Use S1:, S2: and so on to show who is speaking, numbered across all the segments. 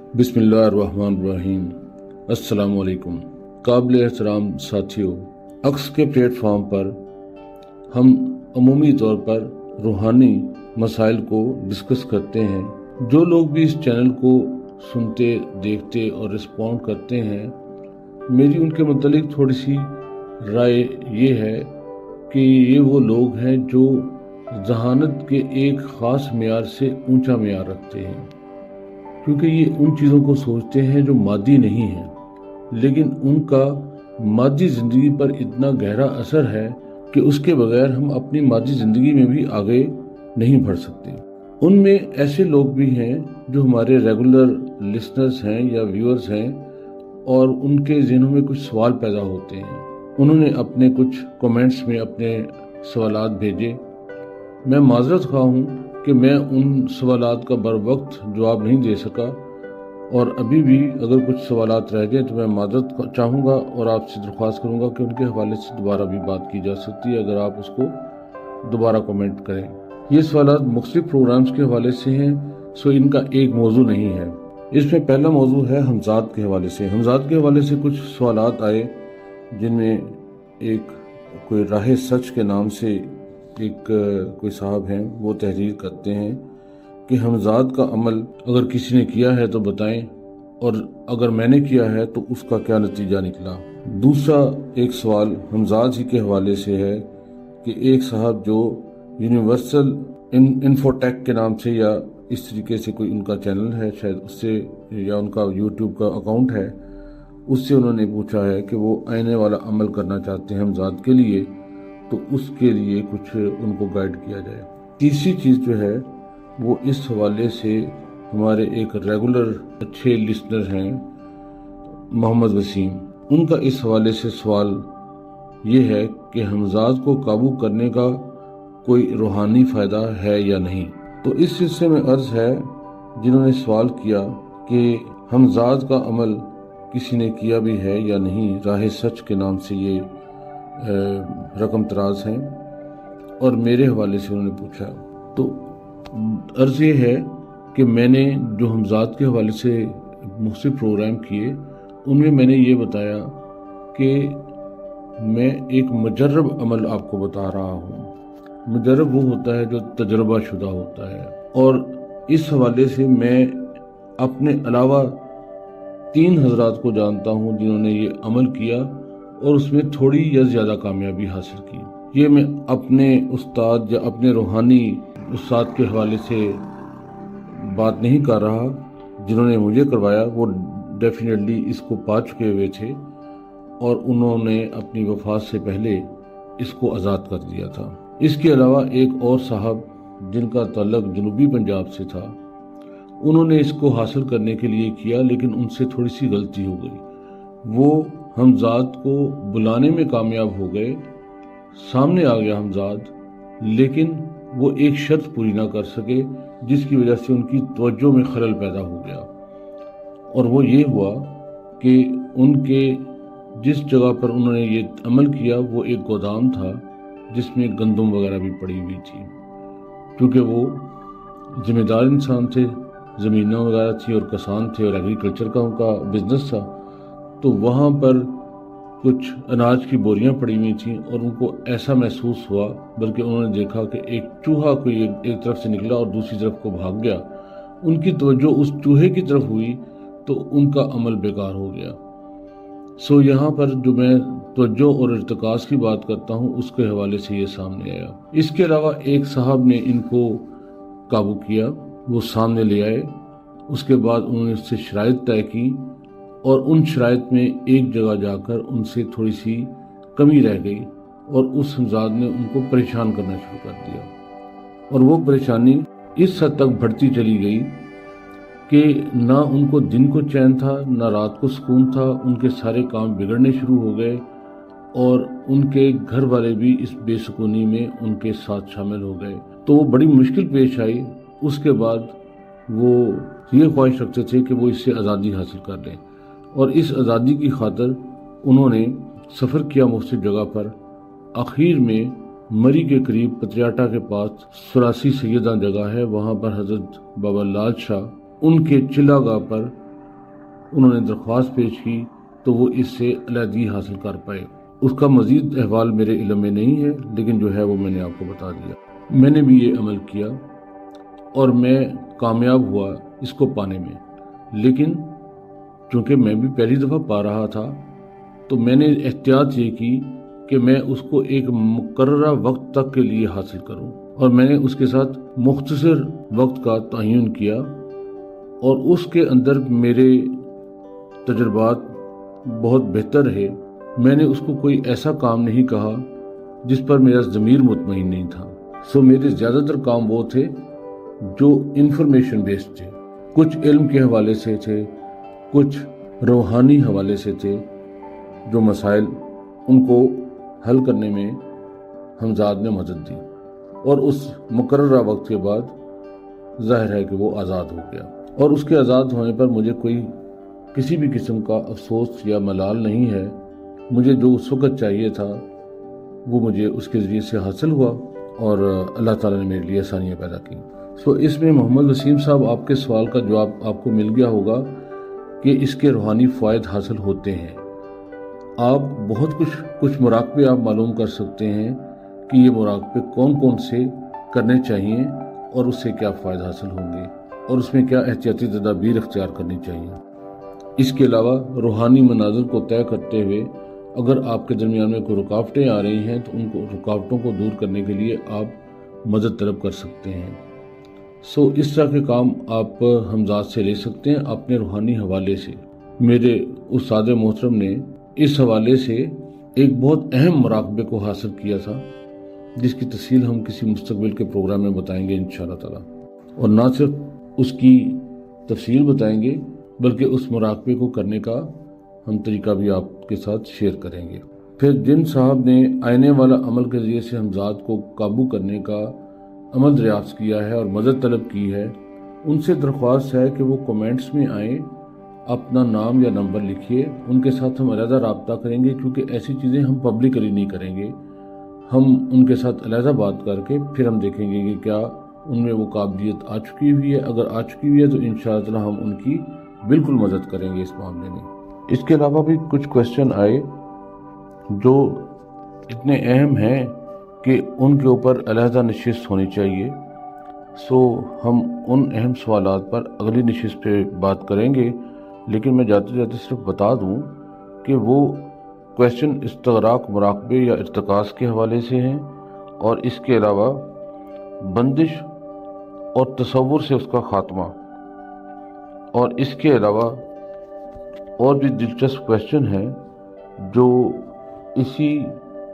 S1: बिस्मिल्लाहिर्रहमानिर्रहीम। अस्सलाम वालेकुम। काबिल एहतराम साथियों, अक्स के प्लेटफॉर्म पर हम अमूमी तौर पर रूहानी मसाइल को डिस्कस करते हैं। जो लोग भी इस चैनल को सुनते, देखते और रिस्पॉन्ड करते हैं, मेरी उनके मुतालिक थोड़ी सी राय ये है कि ये वो लोग हैं जो जहानत के एक ख़ास मेयार से ऊंचा मेयार रखते हैं, क्योंकि ये उन चीज़ों को सोचते हैं जो मादी नहीं हैं, लेकिन उनका मादी ज़िंदगी पर इतना गहरा असर है कि उसके बगैर हम अपनी मादी ज़िंदगी में भी आगे नहीं बढ़ सकते। उनमें ऐसे लोग भी हैं जो हमारे रेगुलर लिसनर्स हैं या व्यूअर्स हैं और उनके ज़हनों में कुछ सवाल पैदा होते हैं। उन्होंने अपने कुछ कमेंट्स में अपने सवालात भेजे। मैं माजरत खा हूँ कि मैं उन सवालात का बर वक्त जवाब नहीं दे सका, और अभी भी अगर कुछ सवालात रह गए तो मैं माजरत चाहूँगा और आपसे दरख्वास्त करूँगा कि उनके हवाले से दोबारा भी बात की जा सकती है, अगर आप उसको दोबारा कमेंट करें। ये सवालात मुख्तलिफ प्रोग्राम्स के हवाले से हैं, सो इनका एक मौजू नहीं है। इसमें पहला मौजू है हमजाद के हवाले से। हमजाद के हवाले से कुछ सवालात आए, जिनमें एक कोई राह सच के नाम से एक कोई साहब हैं, वो तहरीर करते हैं कि हमजाद का अमल अगर किसी ने किया है तो बताएं, और अगर मैंने किया है तो उसका क्या नतीजा निकला। दूसरा एक सवाल हमजाद ही के हवाले से है कि एक साहब जो यूनिवर्सल इन्फोटेक के नाम से या इस तरीके से कोई उनका चैनल है शायद, उससे या उनका यूट्यूब का अकाउंट है, उससे उन्होंने पूछा है कि वो आने वाला अमल करना चाहते हैं हमजाद के लिए, तो उसके लिए कुछ उनको गाइड किया जाए। तीसरी चीज़ जो है वो इस हवाले से हमारे एक रेगुलर अच्छे लिसनर हैं मोहम्मद वसीम, उनका इस हवाले से सवाल ये है कि हमजाद को काबू करने का कोई रूहानी फ़ायदा है या नहीं। तो इस सिलसिले में अर्ज़ है जिन्होंने सवाल किया कि हमजाद का अमल किसी ने किया भी है या नहीं, राह सच के नाम से ये रकम तराज हैं, और मेरे हवाले से उन्होंने पूछा। तो अर्ज़ ये है कि मैंने जो हमजाद के हवाले से मुख्तलिफ प्रोग्राम किए, उनमें मैंने ये बताया कि मैं एक मुजर्रब अमल आपको बता रहा हूँ। मुजर्रब वो होता है जो तजर्बा शुदा होता है, और इस हवाले से मैं अपने अलावा 3 हज़रात को जानता हूँ जिन्होंने ये अमल किया और उसमें थोड़ी या ज़्यादा कामयाबी हासिल की। ये मैं अपने उस्ताद या अपने रूहानी उस्ताद के हवाले से बात नहीं कर रहा। जिन्होंने मुझे करवाया वो डेफिनेटली इसको पा चुके हुए थे, और उन्होंने अपनी वफात से पहले इसको आज़ाद कर दिया था। इसके अलावा एक और साहब जिनका ताल्लुक जनूबी पंजाब से था, उन्होंने इसको हासिल करने के लिए किया, लेकिन उनसे थोड़ी सी गलती हो गई। वो हमजाद को बुलाने में कामयाब हो गए, सामने आ गया हमजाद, लेकिन वो एक शर्त पूरी ना कर सके, जिसकी वजह से उनकी तवज्जो में खलल पैदा हो गया। और वो ये हुआ कि उनके जिस जगह पर उन्होंने ये अमल किया वो एक गोदाम था जिसमें गंदम वगैरह भी पड़ी हुई थी। क्योंकि वो जिम्मेदार इंसान थे, ज़मीनें वगैरह थी और किसान थे और एग्रीकल्चर का उनका बिजनेस था, तो वहाँ पर कुछ अनाज की बोरियां पड़ी हुई थीं, और उनको ऐसा महसूस हुआ, बल्कि उन्होंने देखा कि एक चूहा कोई एक तरफ से निकला और दूसरी तरफ को भाग गया। उनकी तवज्जो उस चूहे की तरफ हुई तो उनका अमल बेकार हो गया। सो यहाँ पर जो मैं तवज्जो और इर्तिकाज़ की बात करता हूँ, उसके हवाले से ये सामने आया। इसके अलावा एक साहब ने इनको काबू किया, वो सामने ले आए। उसके बाद उन्होंने उससे शराइत तय की, और उन शराइत में एक जगह जाकर उनसे थोड़ी सी कमी रह गई, और उस हमजाद ने उनको परेशान करना शुरू कर दिया। और वो परेशानी इस हद तक बढ़ती चली गई कि ना उनको दिन को चैन था, ना रात को सुकून था। उनके सारे काम बिगड़ने शुरू हो गए, और उनके घर वाले भी इस बेसुकूनी में उनके साथ शामिल हो गए। तो वो बड़ी मुश्किल पेश आई। उसके बाद वो ये ख्वाहिश रखते थे कि वो इससे आज़ादी हासिल कर लें, और इस आज़ादी की खातिर उन्होंने सफ़र किया मुख्तलिफ जगह पर। आखिर में मरी के करीब पतियाटा के पास सुरासी सैयदा जगह है, वहाँ पर हज़रत बाबा लाल शाह उनके चिल्लागाह पर انہوں نے درخواست پیش کی تو وہ اس سے علیحدگی حاصل کر پائے۔ اس کا مزید احوال میرے علم میں نہیں ہے، لیکن جو ہے وہ میں نے آپ کو بتا دیا۔ میں نے بھی یہ عمل کیا اور میں کامیاب ہوا اس کو پانے میں، لیکن چونکہ میں بھی پہلی دفعہ پا رہا تھا تو میں نے احتیاط یہ کی کہ میں اس کو ایک مقررہ وقت تک کے لیے حاصل کروں، اور میں نے اس کے ساتھ مختصر وقت کا تعین کیا، اور اس کے اندر میرے تجربات بہت بہتر رہے۔ میں نے اس کو کوئی ایسا کام نہیں کہا جس پر میرا ضمیر مطمئن نہیں تھا۔ میرے زیادہ تر کام وہ تھے جو انفارمیشن بیسڈ تھے، کچھ علم کے حوالے سے تھے، کچھ روحانی حوالے سے تھے، جو مسائل ان کو حل کرنے میں حمزاد نے مدد دی، اور اس مقررہ وقت کے بعد ظاہر ہے کہ وہ آزاد ہو گیا، اور اس کے آزاد ہونے پر مجھے کوئی کسی بھی قسم کا افسوس یا ملال نہیں ہے۔ مجھے جو اس وقت چاہیے تھا وہ مجھے اس کے ذریعے سے حاصل ہوا، اور اللہ تعالیٰ نے میرے لیے آسانیاں پیدا کی۔ اس میں محمد وسیم صاحب آپ کے سوال کا جواب آپ کو مل گیا ہوگا کہ اس کے روحانی فوائد حاصل ہوتے ہیں۔ آپ بہت کچھ مراقبے آپ معلوم کر سکتے ہیں کہ یہ مراقبے کون کون سے کرنے چاہیے اور اس سے کیا فائدہ حاصل ہوں گے، اور اس میں کیا احتیاطی تدابیر اختیار کرنی چاہیے۔ اس کے علاوہ روحانی مناظر کو طے کرتے ہوئے اگر آپ کے درمیان میں کوئی رکاوٹیں آ رہی ہیں تو ان کو رکاوٹوں کو دور کرنے کے لیے آپ مدد طلب کر سکتے ہیں۔ اس طرح کے کام آپ حمزاد سے لے سکتے ہیں اپنے روحانی حوالے سے۔ میرے استاد محترم نے اس حوالے سے ایک بہت اہم مراقبے کو حاصل کیا تھا، جس کی تفصیل ہم کسی مستقبل کے پروگرام میں بتائیں گے انشاءاللہ تعالی، اور نہ صرف اس کی تفصیل بتائیں گے بلکہ اس مراقبے کو کرنے کا ہم طریقہ بھی آپ کے ساتھ شیئر کریں گے۔ پھر جن صاحب نے آئینے والا عمل کے ذریعے سے حمزاد کو قابو کرنے کا عمل دریافت کیا ہے اور مدد طلب کی ہے، ان سے درخواست ہے کہ وہ کومنٹس میں آئیں، اپنا نام یا نمبر لکھیے، ان کے ساتھ ہم علیحدہ رابطہ کریں گے، کیونکہ ایسی چیزیں ہم پبلکلی نہیں کریں گے۔ ہم ان کے ساتھ علیحدہ بات کر کے پھر ہم دیکھیں گے کہ کیا ان میں وہ قابلیت آ چکی ہوئی ہے۔ اگر آ چکی ہوئی ہے تو انشاءاللہ ہم ان کی بالکل مدد کریں گے اس معاملے میں۔ اس کے علاوہ بھی کچھ کویسچن آئے جو اتنے اہم ہیں کہ ان کے اوپر علیحدہ نشست ہونی چاہیے۔ ہم ان اہم سوالات پر اگلی نشست پہ بات کریں گے، لیکن میں جاتے جاتے صرف بتا دوں کہ وہ کویسچن استغراق مراقبے یا ارتکاز کے حوالے سے ہیں، اور اس کے علاوہ بندش اور تصور سے اس کا خاتمہ، اور اس کے علاوہ اور بھی دلچسپ کویسچن ہیں جو اسی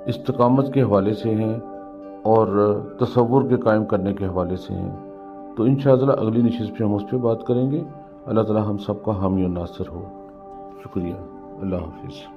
S1: استقامت کے حوالے سے ہیں اور تصور کے قائم کرنے کے حوالے سے ہیں۔ تو انشاءاللہ اگلی نشست پہ ہم اس پہ بات کریں گے۔ اللہ تعالی ہم سب کا حامی و ناصر ہو۔ شکریہ۔ اللہ حافظ۔